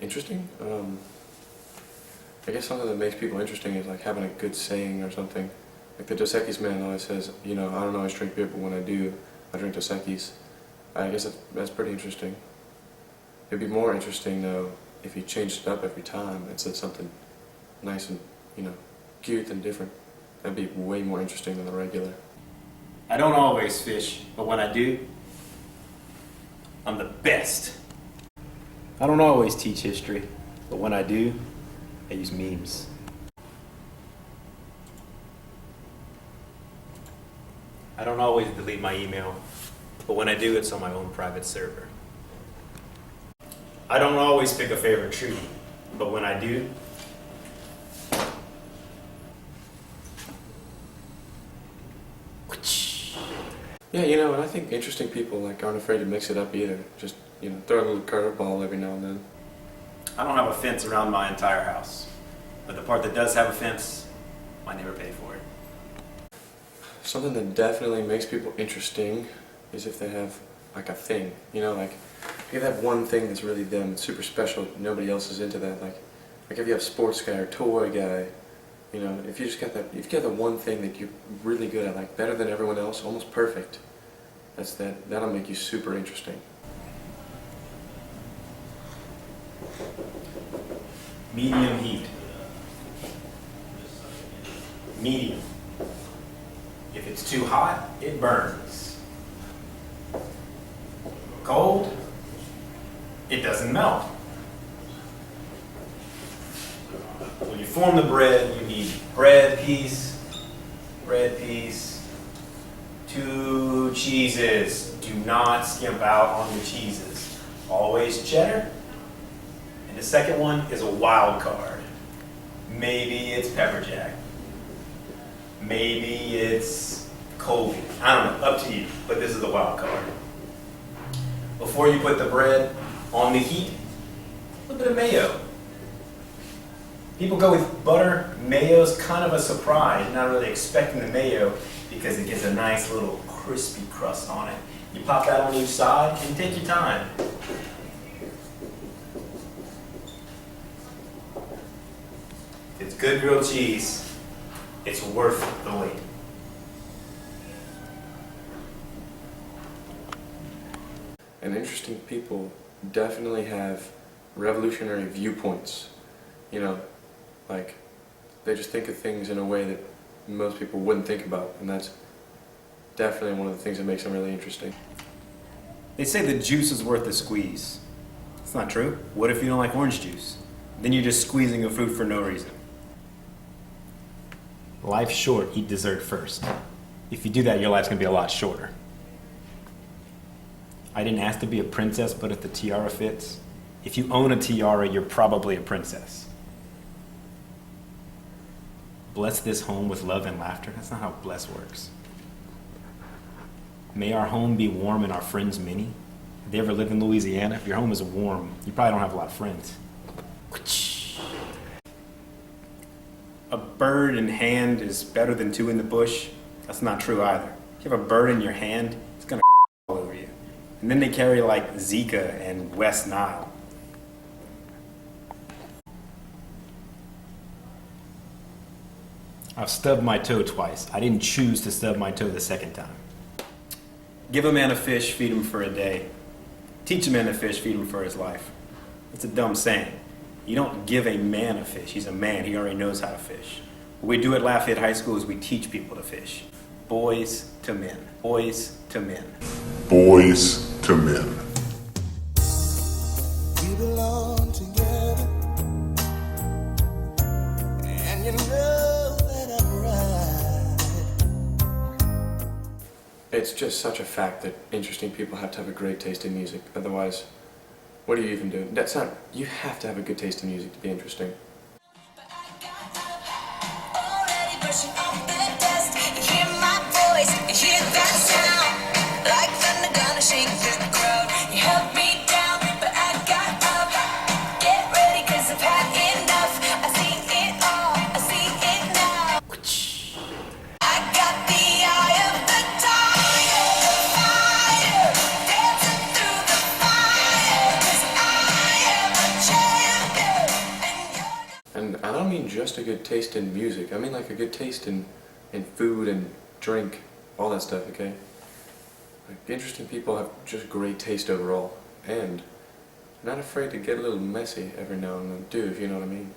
Interesting? I guess something that makes people interesting is like having a good saying or something. Like the Dos Equis man always says, you know, I don't always drink beer, but when I do, I drink Dos Equis. I guess that's pretty interesting. It'd be more interesting though if he changed it up every time and said something nice and, you know, cute and different. That'd be way more interesting than the regular. I don't always fish, but when I do, I'm the best. I don't always teach history, but when I do, I use memes. I don't always delete my email, but when I do, it's on my own private server. I don't always pick a favorite tree, but when I do, Yeah, you know, and I think interesting people like aren't afraid to mix it up either. Just, you know, throw a little curveball every now and then. I don't have a fence around my entire house, but the part that does have a fence, my neighbor paid for it. Something that definitely makes people interesting is if they have like a thing, you know, like if you have one thing that's really them, it's super special, nobody else is into that. Like if you have sports guy or toy guy, you know, if you just got that, if you got the one thing that you're really good at, like better than everyone else, almost perfect, that'll make you super interesting. Medium heat. Medium. If it's too hot, it burns. Cold, it doesn't melt. When you form the bread, you need bread piece, 2 cheeses. Do not skimp out on the cheeses. Always cheddar. And the second one is a wild card. Maybe it's pepper jack. Maybe it's Colby. I don't know, up to you, but this is the wild card. Before you put the bread on the heat, a little bit of mayo. People go with butter. Mayo's kind of a surprise. You're not really expecting the mayo because it gives a nice little crispy crust on it. You pop that on each side and take your time. If it's good grilled cheese, it's worth the wait. And interesting people definitely have revolutionary viewpoints, you know, like they just think of things in a way that most people wouldn't think about, and that's definitely one of the things that makes them really interesting. They say the juice is worth the squeeze. It's not true. What if you don't like orange juice? Then you're just squeezing a fruit for no reason. Life's short, eat dessert first. If you do that, your life's gonna be a lot shorter. I didn't ask to be a princess, but if the tiara fits, if you own a tiara, you're probably a princess. Bless this home with love and laughter. That's not how bless works. May our home be warm and our friends many. Have you ever lived in Louisiana? If your home is warm, you probably don't have a lot of friends. A bird in hand is better than 2 in the bush. That's not true either. If you have a bird in your hand, it's gonna all over you. And then they carry like Zika and West Nile. I've stubbed my toe twice. I didn't choose to stub my toe the second time. Give a man a fish, feed him for a day. Teach a man to fish, feed him for his life. It's a dumb saying. You don't give a man a fish. He's a man. He already knows how to fish. What we do at Lafayette High School is we teach people to fish. Boys to men. Boys to men. Boys to men. We belong together, and you know that I'm right. It's just such a fact that interesting people have to have a great taste in music. Otherwise, what are you even doing? That's not, you have to have a good taste in music to be interesting. Champion. a good taste in music. I mean like a good taste in food and drink, all that stuff, okay? Like, interesting people have just great taste overall, and not afraid to get a little messy every now and then too, if you know what I mean.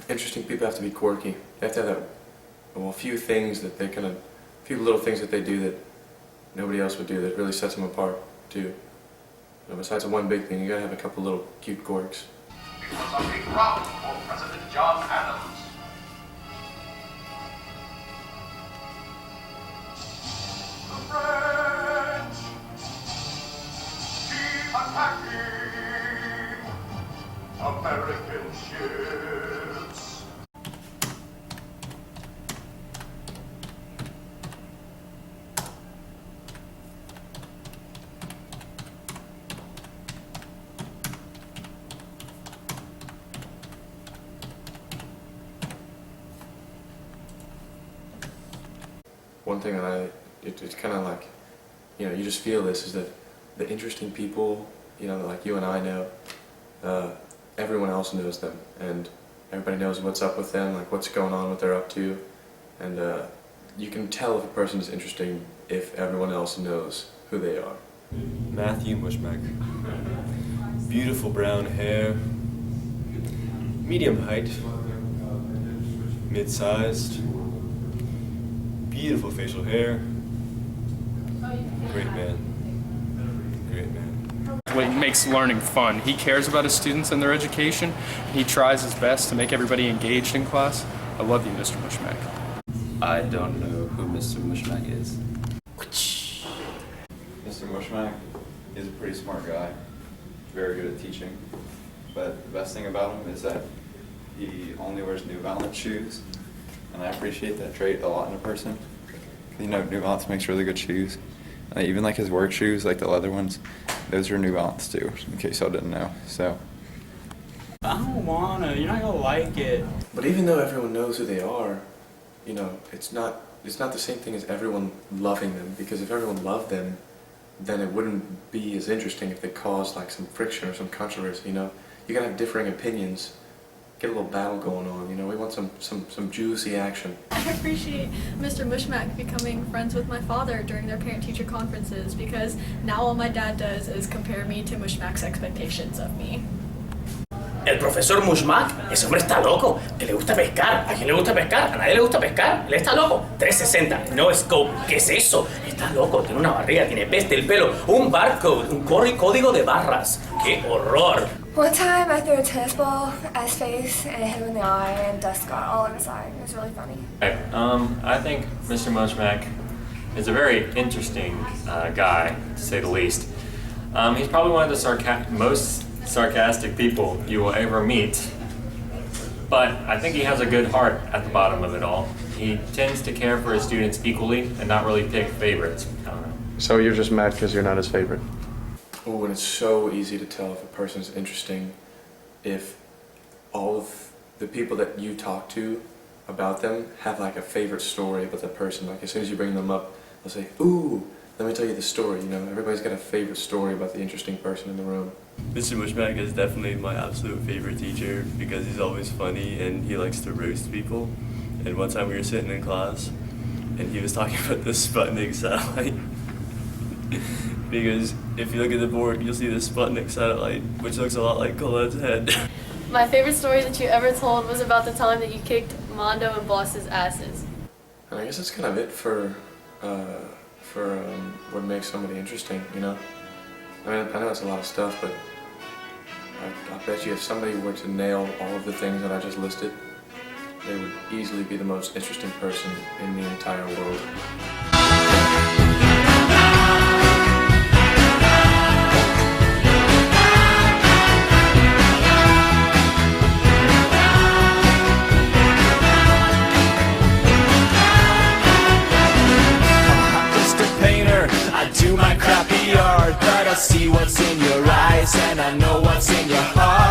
Interesting people have to be quirky. They have to have that, well, a few things that they kind of, a few little things that they do that nobody else would do that really sets them apart too. You know, besides the one big thing, you gotta have a couple little cute quirks. It was a big round for President John Adams. The French keep attacking American ships. One thing that it's kind of like, you know, you just feel this, is that the interesting people, you know, like you and I know, everyone else knows them, and everybody knows what's up with them, like what's going on, what they're up to, and you can tell if a person is interesting if everyone else knows who they are. Matthew Mushmac. Beautiful brown hair, medium height, mid-sized, beautiful facial hair, great man, great man. What makes learning fun. He cares about his students and their education. He tries his best to make everybody engaged in class. I love you, Mr. Mushmac. I don't know who Mr. Mushmac is. Mr. Mushmac is a pretty smart guy, very good at teaching, but the best thing about him is that he only wears New Balance shoes, and I appreciate that trait a lot in a person. You know, New Balance makes really good shoes. And even like his work shoes, like the leather ones, those are New Balance too, in case y'all didn't know. So I don't wanna, you're not gonna like it. But even though everyone knows who they are, you know, it's not the same thing as everyone loving them, because if everyone loved them, then it wouldn't be as interesting if they caused like some friction or some controversy, you know? You gotta have differing opinions, get a little battle going on, you know? We want some juicy action. I appreciate Mr. Mushmac becoming friends with my father during their parent-teacher conferences, because now all my dad does is compare me to Mushmac's expectations of me. El profesor Mushmac, ese hombre está loco, que le gusta pescar. ¿A quién le gusta pescar? ¿A nadie le gusta pescar? Él está loco. 360, no scope. ¿Qué es eso? Está loco, tiene una barriga, tiene peste, el pelo, un barcode, un código de barras. ¡Qué horror! One time I threw a tennis ball at his face and it hit him in the eye and dust got all over his eye. It was really funny. I think Mr. Mushmac is a very interesting guy, to say the least. He's probably one of the most sarcastic people you will ever meet, but I think he has a good heart at the bottom of it all. He tends to care for his students equally and not really pick favorites. I don't know. So you're just mad because you're not his favorite? Oh, and it's so easy to tell if a person's interesting if all of the people that you talk to about them have like a favorite story about that person. Like as soon as you bring them up, they'll say, ooh, let me tell you the story, you know? Everybody's got a favorite story about the interesting person in the room. Mr. Mushmac is definitely my absolute favorite teacher because he's always funny and he likes to roast people. And one time we were sitting in class and he was talking about the Sputnik satellite. Because if you look at the board, you'll see the Sputnik satellite, which looks a lot like Colette's head. My favorite story that you ever told was about the time that you kicked Mondo and Boss's asses. And I guess that's kind of it for what makes somebody interesting, you know? I mean, I know it's a lot of stuff, but I bet you if somebody were to nail all of the things that I just listed, they would easily be the most interesting person in the entire world. I do my crappy art, but I see what's in your eyes and I know what's in your heart.